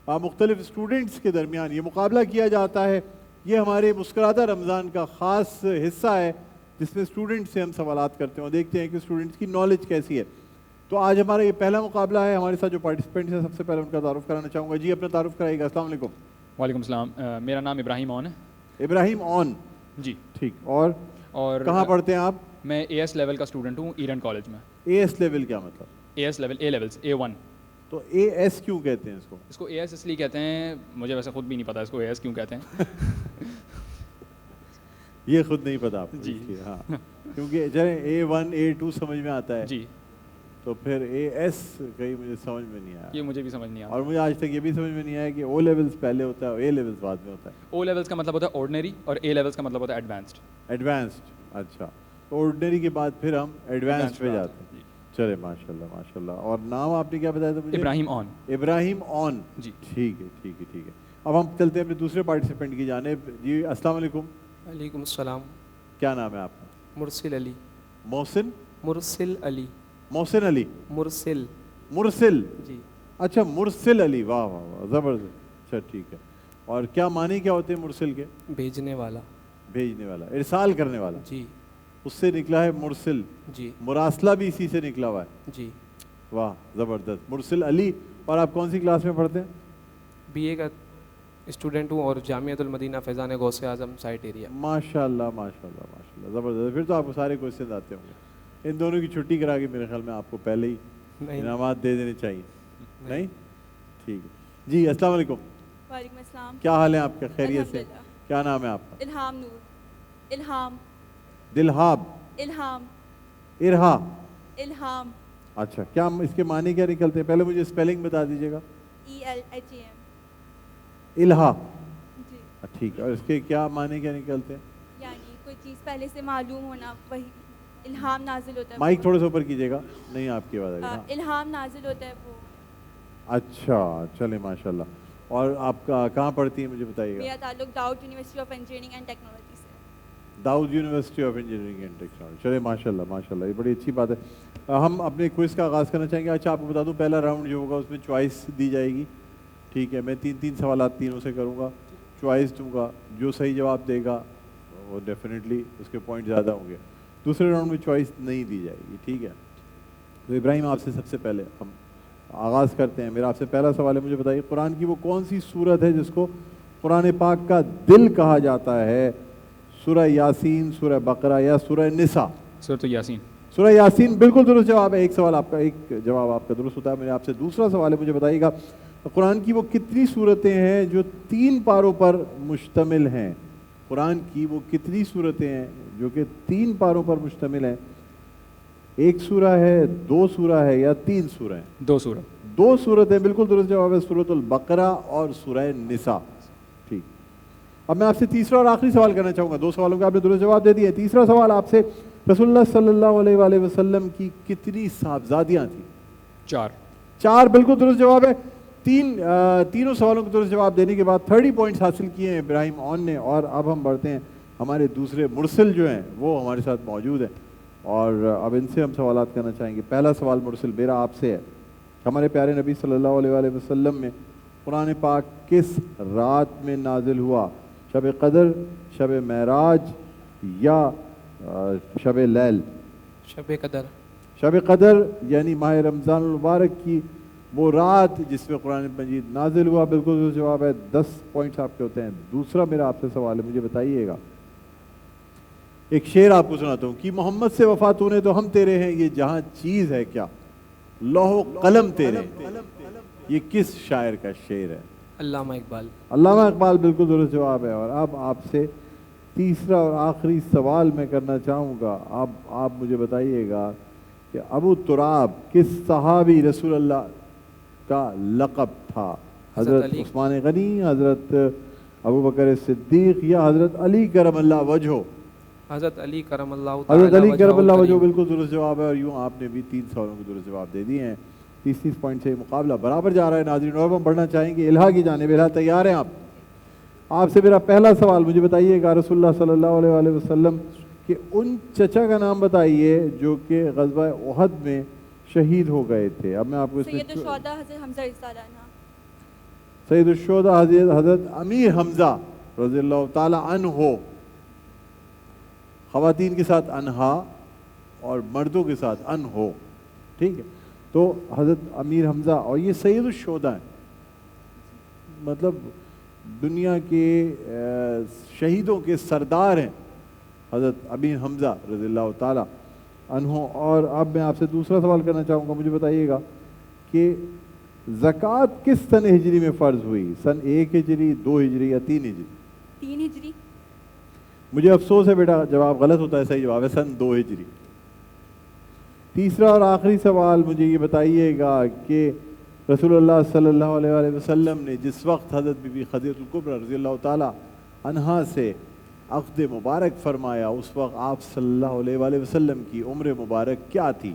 مختلف اسٹوڈنٹس کے درمیان یہ مقابلہ کیا جاتا ہے. یہ ہمارے مسکراتہ رمضان کا خاص حصہ ہے جس میں اسٹوڈنٹ سے ہم سوالات کرتے ہیں اور دیکھتے ہیں کہ اسٹوڈنٹس کی نالج کیسی ہے. تو آج ہمارا یہ پہلا مقابلہ ہے. ہمارے ساتھ جو پارٹیسپینٹس ہیں سب سے پہلے ان کا تعارف کرانا چاہوں گا. جی اپنا تعارف کرائیے گا. السلام علیکم. وعلیکم السلام. میرا نام ابراہیم اون ہے. ابراہیم اون جی ٹھیک. اور کہاں پڑھتے ہیں آپ؟ میں اے ایس لیول کا اسٹوڈنٹ ہوں ایرن کالج میں. اے ایس لیول کیا مطلب؟ A S level A levels A1. تو اے ایس کیوں کہتے ہیں اس کو؟ اس کو اے ایس اس لیے کہتے ہیں, مجھے ویسے خود بھی نہیں پتا اس کو اے ایس کیوں کہتے ہیں. یہ خود نہیں پتا آپ کو؟ جی ہاں, کیونکہ A1 A2 سمجھ میں آتا ہے. جی تو پھر اے ایس کہیں مجھے سمجھ میں نہیں آیا. یہ مجھے بھی سمجھ نہیں آیا. اور مجھے آج تک یہ بھی سمجھ میں نہیں آیا کہ او لیولس پہلے ہوتا ہے اور اے لیولس بعد میں ہوتا ہے. او لیولس کا مطلب ہوتا ہے آرڈنری اور اے لیولس کا مطلب ہوتا ہے ایڈوانسڈ. ایڈوانسڈ. اچھا, تو آرڈنری کے بعد پھر ہم ایڈوانسڈ پہ جاتے ہیں. چلے ماشاء اللہ ماشاء اللہ. اور نام آپ نے کیا بتایا تھا مجھے؟ ابراہیم اون. ابراہیم اون. جی ٹھیک ہے ٹھیک ہے ٹھیک ہے. اب ہم چلتے ہیں اپنے دوسرے پارٹیسپینٹ کی جانب. جی السلام علیکم. وعلیکم السلام. کیا نام ہے آپ کا؟ مرسل علی. محسن؟ مرسل علی. محسن علی. مرسل. مرسل. جی. اچھا مرسل علی. واہ واہ واہ زبردست. اچھا ٹھیک ہے. اور کیا معنی کیا ہوتے ہیں مرسل کے؟ بھیجنے والا. بھیجنے والا, ارسال کرنے والا. جی. اس سے نکلا ہے مرسل. جی. مراسلہ بھی اسی سے نکلا ہوا ہے. جی. واہ زبردست. مرسل علی. اور آپ کون سی کلاس میں پڑھتے ہیں؟ BA کا اسٹوڈنٹ ہوں اور جامعۃ المدینہ فیضان غوث اعظم سائٹ ایریا. ماشاء اللہ ماشاء اللہ ماشاء اللہ زبردست. پھر تو آپ کو سارے کوشچنز آتے ہوں گے. ان دونوں کی چھٹی کرا کے میرے خیال میں آپ کو پہلے ہی انعامات دے دینے چاہیے. نہیں ٹھیک ہے. جی السلام علیکم. وعلیکم السلام. کیا حال ہے آپ کا؟ خیریت سے؟ کیا نام ہے آپ کا؟ الہام نور. الہام. دلہاب. الہام. ارہا. الہام. اچھا, کیا اس کے معنی کیا نکلتے ہیں؟ پہلے مجھے اسپیلنگ بتا دیجیے گا. ELHAM. الہا. جی. ٹھیک ہے. اور اس کے کیا معنی کیا نکلتے ہیں؟ یعنی کوئی چیز پہلے سے معلوم ہونا, وہی الہام نازل ہوتا ہے. مائک تھوڑے سے اوپر کیجیے گا. نہیں آپ کی آواز آ رہی. الہام نازل ہوتا ہے وہ. اچھا چلے ماشاء اللہ. اور آپ کا کہاں پڑھتی ہیں مجھے بتائیے گا؟ میرا تعلق Dawood university of engineering and technology سے. Dawood university of engineering and technology. چلے ماشاء اللہ ماشاء اللہ, یہ بڑی اچھی بات ہے. ہم اپنے کوئز کا آغاز کرنا چاہیں گے. اچھا آپ کو بتا دوں پہلا راؤنڈ جو ہوگا اس میں چوائس دی جائے گی. ٹھیک ہے, میں تین سوالات تینوں سے کروں گا, چوائس دوں گا. جو صحیح جواب دے گا وہ ڈیفینیٹلی اس کے پوائنٹ زیادہ ہوں گے. دوسرے راؤنڈ میں چوائس نہیں دی جائے گی. ٹھیک ہے. تو ابراہیم آپ سے سب سے پہلے ہم آغاز کرتے ہیں. میرا آپ سے پہلا سوال ہے, مجھے بتائیے قرآن کی وہ کون سی سورت ہے جس کو قرآن پاک کا دل کہا جاتا ہے؟ سورہ یاسین, سورہ بقرہ یا سورہ نساء؟ سورۃ یاسین. سورہ یاسین بالکل درست جواب ہے. ایک سوال آپ کا, ایک جواب آپ کا درست ہوتا ہے. میرے آپ سے دوسرا سوال ہے, مجھے بتائیے گا قرآن کی وہ کتنی صورتیں ہیں جو 3 پاروں پر مشتمل ہیں؟ قرآن کی وہ کتنی صورتیں ہیں جو کہ 3 پاروں پر مشتمل ہیں؟ 1 سورہ ہے, 2 سورہ ہے یا 3 سورہ ہیں؟ 2 سورہ. 2 سورتیں بالکل درست جواب ہے. سورۃ البقرہ اور سورہ نساء. ٹھیک. اب میں آپ سے تیسرا اور آخری سوال کرنا چاہوں گا. 2 سوالوں کا آپ نے درست جواب دے دیے. تیسرا سوال آپ سے, رسول اللہ صلی اللہ علیہ وآلہ وسلم کی کتنی صاحبزادیاں تھیں؟ 4. 4 بالکل درست جواب ہے. تینوں سوالوں کو درست جواب دینے کے بعد 30 پوائنٹس حاصل کیے ہیں ابراہیم اون نے. اور اب ہم بڑھتے ہیں, ہمارے دوسرے مرسل جو ہیں وہ ہمارے ساتھ موجود ہیں اور اب ان سے ہم سوالات کرنا چاہیں گے. پہلا سوال مرسل میرا آپ سے ہے, ہمارے پیارے نبی صلی اللہ علیہ وآلہ وسلم میں قرآن پاک کس رات میں نازل ہوا؟ شب قدر, شب معراج یا شب لیل؟ شب قدر. شب قدر یعنی ماہ رمضان المبارک کی وہ رات جس میں قرآن مجید نازل ہوا. بالکل درست جواب ہے. 10 پوائنٹس آپ کے ہوتے ہیں. دوسرا میرا آپ سے سوال ہے, مجھے بتائیے گا, ایک شعر آپ کو سناتا ہوں کہ محمد سے وفا تو نے تو ہم تیرے ہیں, یہ جہاں چیز ہے کیا لوح و قلم تیرے. یہ کس شاعر کا شعر ہے؟ علامہ اقبال. علامہ اقبال بالکل درست جواب ہے. اور اب آپ سے تیسرا اور آخری سوال میں کرنا چاہوں گا. اب آپ مجھے بتائیے گا کہ ابو تراب کس صحابی رسول اللہ کا لقب تھا؟ حضرت عثمان غنی, حضرت ابو بکر صدیق یا حضرت علی کرم اللہ وجہہ؟ حضرت علی کرم اللہ تعالی وجہہ. حضرت علی کرم اللہ وجہہ بالکل درست جواب ہے. اور یوں آپ نے بھی 3 سوالوں کے درست جواب دے دیے ہیں. 30 پوائنٹ سے مقابلہ برابر جا رہا ہے. ناظرین اور ہم بڑھنا چاہیں گے الہا کی جانب. الہا تیار ہیں آپ؟ آپ سے میرا پہلا سوال, مجھے بتائیے گا رسول اللہ صلی اللہ علیہ وآلہ وسلم کہ ان چچا کا نام بتائیے جو کہ غزوہ احد میں شہید ہو گئے تھے. اب میں آپ کو سید الشہداء حضرت حمزہ رضی اللہ عنہ. سید الشہداء حضرت امیر حمزہ رضی اللہ تعالی عنہ، خواتین کے ساتھ انہا اور مردوں کے ساتھ ان ہو، ٹھیک ہے. تو حضرت امیر حمزہ اور یہ سید الشہداء ہیں، مطلب دنیا کے شہیدوں کے سردار ہیں حضرت امیر حمزہ رضی اللہ تعالی عنہ. اور اب میں آپ سے دوسرا سوال کرنا چاہوں گا، مجھے بتائیے گا کہ زکوٰۃ کس سن ہجری میں فرض ہوئی؟ سن 1 ہجری، 2 ہجری یا 3 ہجری؟ 3 ہجری. مجھے افسوس ہے بیٹا، جواب غلط ہوتا ہے، صحیح جواب ہے سن 2 ہجری. تیسرا اور آخری سوال مجھے یہ بتائیے گا کہ رسول اللہ صلی اللہ علیہ وآلہ وسلم نے جس وقت حضرت بی بی خدیجہ الکبریٰ رضی اللہ تعالی عنہا سے عقد مبارک فرمایا، اس وقت آپ صلی اللہ علیہ وآلہ وسلم کی عمر مبارک کیا تھی؟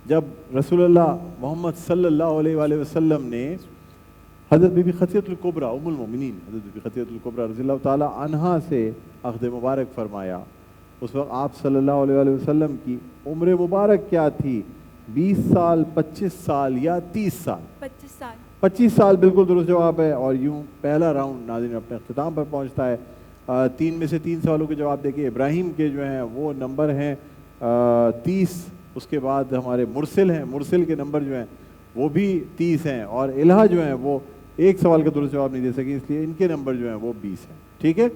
جب رسول اللہ محمد صلی اللہ علیہ وآلہ وسلم نے حضرت بی بی خدیجہ الکبریٰ ام المومنین حضرت بی بی خدیجہ الکبریٰ رضی اللہ تعالی عنہا سے عقد مبارک فرمایا، اس وقت آپ صلی اللہ علیہ وآلہ وسلم کی عمر مبارک کیا تھی؟ 20 سال، 25 سال یا 30 سال؟ 25 سال. 25 سال بالکل درست جواب ہے. اور یوں پہلا راؤنڈ ناظرین اپنے اختتام پر پہنچتا ہے. 3 میں سے 3 سوالوں کے جواب دیکھیں. ابراہیم کے جو ہیں وہ نمبر ہیں 30، اس کے بعد ہمارے مرسل ہیں، مرسل کے نمبر جو ہیں وہ بھی 30 ہیں، اور الہا جو ہیں وہ ایک سوال کا درست جواب نہیں دے سکے، اس لیے ان کے نمبر جو ہیں وہ 20 ہیں. ٹھیک ہے،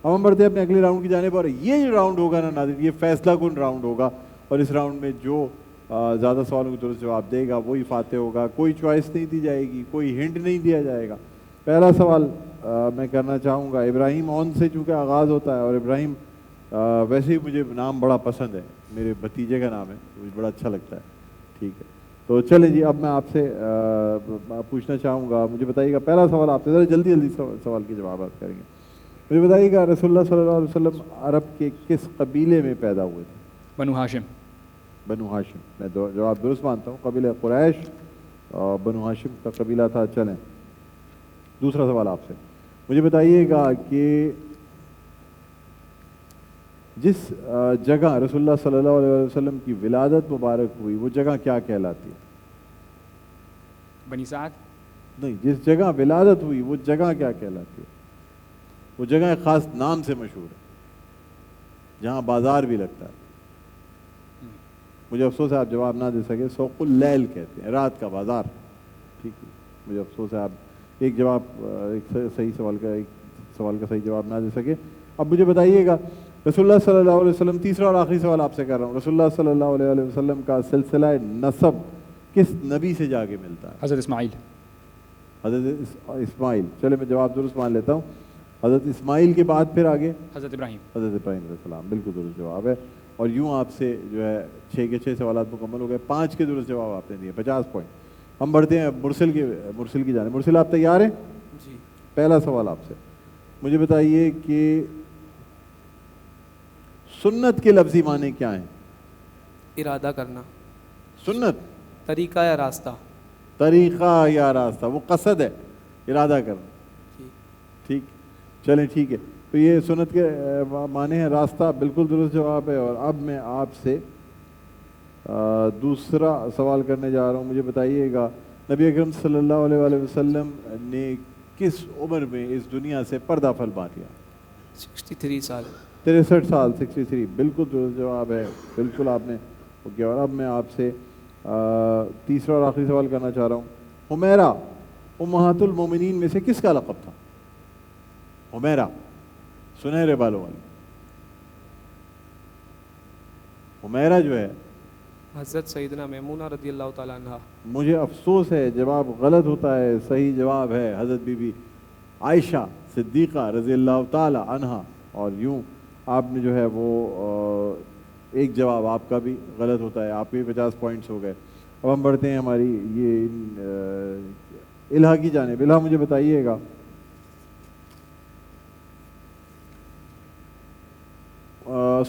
اب ہم بڑھتے ہیں اپنے اگلے راؤنڈ کی جانب. اور یہ جو راؤنڈ ہوگا نا ناظرین، یہ فیصلہ کن راؤنڈ ہوگا، اور اس راؤنڈ میں جو زیادہ سوالوں کو درست جواب دے گا وہی فاتح ہوگا. کوئی چوائس نہیں دی جائے گی، کوئی ہنٹ نہیں دیا جائے گا. پہلا سوال میں کرنا چاہوں گا ابراہیم اون سے، چونکہ آغاز ہوتا ہے، اور ابراہیم ویسے ہی مجھے نام بڑا پسند ہے، میرے بھتیجے کا نام ہے، مجھے بڑا اچھا لگتا ہے. ٹھیک ہے، تو چلیں جی، اب میں آپ سے پوچھنا چاہوں گا. مجھے بتائیے گا، پہلا سوال آپ سے، ذرا جلدی جلدی سوال کے جوابات کریں گے. مجھے بتائیے گا رسول اللہ صلی اللہ علیہ وسلم عرب کے کس قبیلے میں پیدا ہوئے تھے؟ بنو ہاشم. بنو ہاشم. میں جواب درست مانتا ہوں، قبیلہ قریش اور بنو ہاشم کا قبیلہ تھا. چلیں دوسرا سوال آپ سے. مجھے بتائیے گا کہ جس جگہ رسول اللہ صلی اللہ علیہ وسلم کی ولادت مبارک ہوئی وہ جگہ کیا کہلاتی ہے؟ بنی سعد. نہیں، جس جگہ ولادت ہوئی وہ جگہ کیا کہلاتی ہے؟ وہ جگہ ایک خاص نام سے مشہور ہے، جہاں بازار بھی لگتا ہے. مجھے افسوس ہے آپ جواب نہ دے سکے. سوق اللیل کہتے ہیں، رات کا بازار. ٹھیک ہے، مجھے افسوس ہے آپ ایک صحیح سوال کا صحیح جواب نہ دے سکے. اب مجھے بتائیے گا رسول اللہ صلی اللہ علیہ وسلم، تیسرا اور آخری سوال آپ سے کر رہا ہوں، رسول اللہ صلی اللہ علیہ وسلم کا سلسلہ نسب کس نبی سے جا کے ملتا ہے؟ حضرت اسماعیل. حضرت اسماعیل. چلے میں جواب درست مان لیتا ہوں. حضرت اسماعیل کے بعد پھر آگے حضرت ابراہیم. حضرت ابراہیم علیہ السلام. بالکل درست جواب ہے. اور یوں آپ سے جو ہے 6 کے 6 سوالات مکمل ہو گئے. 5 کے درست جواب آپ نے دیے، 50 پوائنٹ. ہم بڑھتے ہیں مرسل کی جانب. مرسل آپ تیار ہیں؟ جی. پہلا سوال آپ سے. مجھے بتائیے کہ سنت کے لفظی معنی کیا ہیں؟ ارادہ کرنا. سنت طریقہ یا راستہ. طریقہ یا راستہ، وہ قصد ہے، ارادہ کرنا. جی. ٹھیک، چلیں ٹھیک ہے. تو یہ سنت کے معنی ہے راستہ، بالکل درست جواب ہے. اور اب میں آپ سے دوسرا سوال کرنے جا رہا ہوں. مجھے بتائیے گا نبی اکرم صلی اللہ علیہ وآلہ وسلم نے کس عمر میں اس دنیا سے پردہ فرما لیا؟ 63 سال. 63 سال. 63 بالکل درست جواب ہے. بالکل آپ نے اوکے. اور اب میں آپ سے تیسرا اور آخری سوال کرنا چاہ رہا ہوں. حمیرہ امہات المومنین میں سے کس کا لقب تھا؟ حمیرہ، سنہرے بالوں والی. حمیرہ جو ہے حضرت سیدنا میمونہ رضی اللہ تعالیٰ عنہ. مجھے افسوس ہے جواب غلط ہوتا ہے. صحیح جواب ہے حضرت بی بی عائشہ صدیقہ رضی اللہ تعالی عنہا. اور یوں آپ نے جو ہے وہ ایک جواب آپ کا بھی غلط ہوتا ہے. آپ کے بھی 50 پوائنٹس ہو گئے. اب ہم بڑھتے ہیں ہماری یہ الہا کی جانب. الہا مجھے بتائیے گا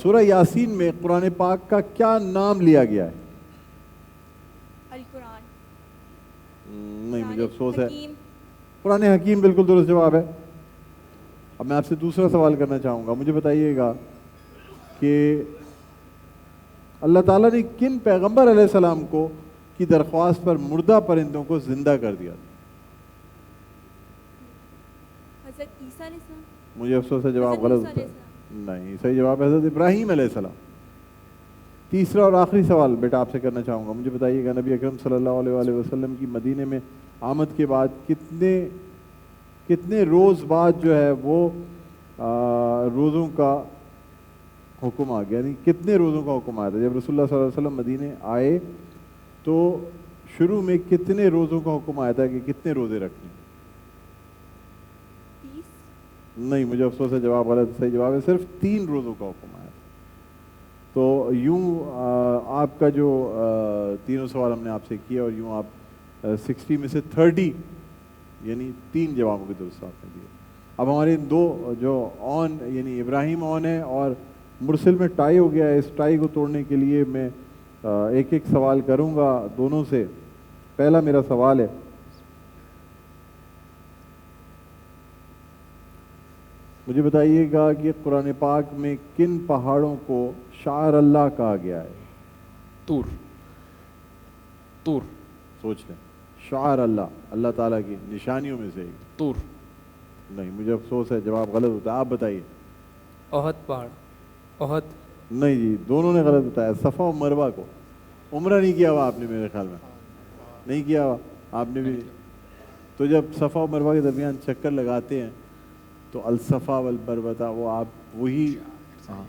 سورہ یاسین میں قرآن پاک کا کیا نام لیا گیا ہے؟ القرآن. نہیں، مجھے افسوس ہے. حکیم. قرآن حکیم بالکل درست جواب ہے. اب میں آپ سے دوسرا سوال کرنا چاہوں گا. مجھے بتائیے گا کہ اللہ تعالیٰ نے کن پیغمبر علیہ السلام کو کی درخواست پر مردہ پرندوں کو زندہ کر دیا تھا؟ حضرت عیسیٰ علیہ السلام. مجھے افسوس ہے جواب حضرت غلط موسیٰ ہوتا علیہ ہے. نہیں، صحیح جواب ہے حضرت ابراہیم علیہ السلام. تیسرا اور آخری سوال بیٹا آپ سے کرنا چاہوں گا. مجھے بتائیے گا نبی اکرم صلی اللہ علیہ وآلہ وسلم کی مدینے میں آمد کے بعد کتنے روز بعد جو ہے وہ روزوں کا حکم آ گیا؟ یعنی کتنے روزوں کا حکم آیا تھا جب رسول اللہ صلی اللہ علیہ وسلم مدینے آئے؟ تو شروع میں کتنے روزوں کا حکم آیا تھا کہ کتنے روزے رکھنے؟ 30. نہیں، مجھے افسوس ہے جواب غلط. صحیح جواب ہے صرف 3 روزوں کا حکم آیا تھا. تو یوں آپ کا جو تینوں سوال ہم نے آپ سے کیا اور یوں آپ 60 میں سے 30 یعنی 3 جوابوں کے درست آپ نے دیے. اب ہمارے دو جو آن یعنی ابراہیم آن ہے اور مرسل میں ٹائی ہو گیا ہے. اس ٹائی کو توڑنے کے لیے میں ایک ایک سوال کروں گا دونوں سے. پہلا میرا سوال ہے، مجھے بتائیے گا کہ قرآن پاک میں کن پہاڑوں کو شعائر اللہ کہا گیا ہے؟ طور. سوچ لیں. شعائر اللہ، اللہ تعالیٰ کی نشانیوں میں سے ایک. طور. نہیں، مجھے افسوس ہے جواب غلط ہوتا ہے. آپ بتائیے. احد پہاڑ. احد. نہیں جی، دونوں نے غلط بتایا. صفا و مروہ کو. عمرہ نہیں کیا ہوا آپ نے میرے خیال میں. نہیں کیا ہوا آپ نے بھی. تو جب صفا و مروہ کے درمیان چکر لگاتے ہیں تو الصفا والمروہ وہ آپ وہی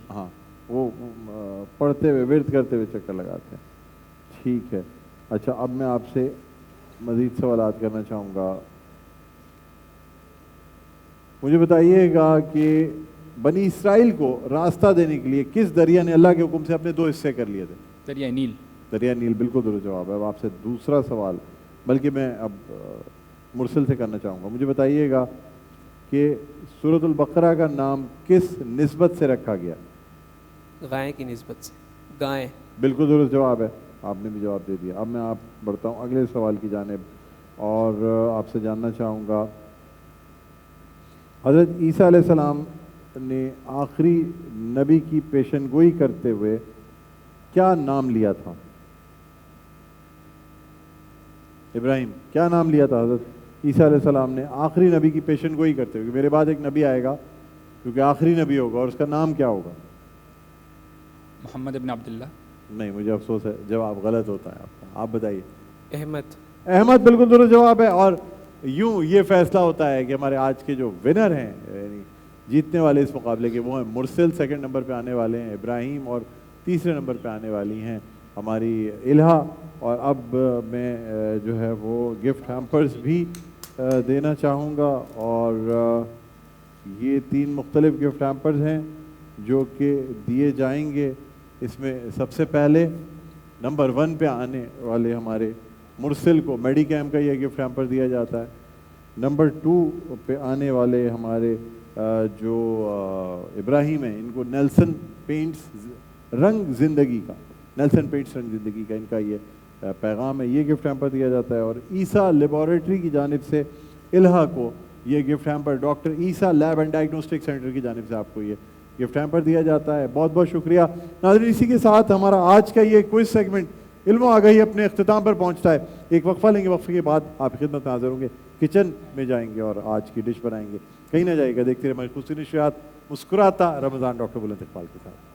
ہاں وہ پڑھتے ہوئے ورد کرتے ہوئے چکر لگاتے ہیں. ٹھیک ہے. اچھا، اب میں آپ سے مزید سوالات کرنا چاہوں گا. مجھے بتائیے گا کہ بنی اسرائیل کو راستہ دینے کے لیے کس دریا نے اللہ کے حکم سے اپنے 2 حصے کر لیے تھے؟ دریا نیل. دریا نیل بالکل درست جواب ہے. اب آپ سے دوسرا سوال، بلکہ میں اب مرسل سے کرنا چاہوں گا. مجھے بتائیے گا کہ سورۃ البقرہ کا نام کس نسبت سے رکھا گیا؟ گائے کی نسبت سے. گائے. بالکل درست جواب ہے. آپ نے بھی جواب دے دیا. اب میں آپ بڑھتا ہوں اگلے سوال کی جانب اور آپ سے جاننا چاہوں گا حضرت عیسیٰ علیہ السلام نے آخری نبی کی پیشن گوئی کرتے ہوئے کیا نام لیا تھا؟ ابراہیم، کیا نام لیا تھا حضرت عیسیٰ علیہ السلام نے آخری نبی کی پیشن گوئی کرتے ہوئے؟ میرے بعد ایک نبی آئے گا کیونکہ آخری نبی ہوگا، اور اس کا نام کیا ہوگا؟ محمد ابن عبداللہ. نہیں، مجھے افسوس ہے جواب غلط ہوتا ہے آپ کا. آپ بتائیے. احمد. احمد بالکل درست جواب ہے. اور یوں یہ فیصلہ ہوتا ہے کہ ہمارے آج کے جو ونر ہیں یعنی جیتنے والے اس مقابلے کے، وہ ہیں مرسل. 2nd نمبر پہ آنے والے ہیں ابراہیم، اور 3رے نمبر پہ آنے والی ہیں ہماری الہا. اور اب میں جو ہے وہ گفٹ ہیمپرز بھی دینا چاہوں گا، اور یہ 3 مختلف گفٹ ہیمپرز ہیں جو کہ دیے جائیں گے. اس میں سب سے پہلے نمبر 1 پہ آنے والے ہمارے مرسل کو میڈی کیمپ کا یہ گفٹ ہیمپر دیا جاتا ہے. نمبر 2 پہ آنے والے ہمارے جو ابراہیم ہیں، ان کو نیلسن پینٹس رنگ زندگی کا ان کا یہ پیغام ہے، یہ گفٹ ہیمپر دیا جاتا ہے. اور عیسیٰ لیبارٹری کی جانب سے الہا کو یہ gift hamper, doctor Isa lab and diagnostic centre کی جانب سے آپ کو یہ گفٹ ہیمپر دیا جاتا ہے. بہت بہت شکریہ. ناظرین، اسی کے ساتھ ہمارا آج کا یہ کوئز سیگمنٹ علم و آگاہی اپنے اختتام پر پہنچتا ہے. ایک وقفہ لیں گے، وقفے کے بعد آپ کی خدمت میں حاضر ہوں گے. کچن میں جائیں گے اور آج کی ڈش بنائیں گے. کہیں نہ جائے گا، دیکھتے رہے ہماری خصوصی نشریات مسکراتا رمضان ڈاکٹر بلند اقبال کے ساتھ.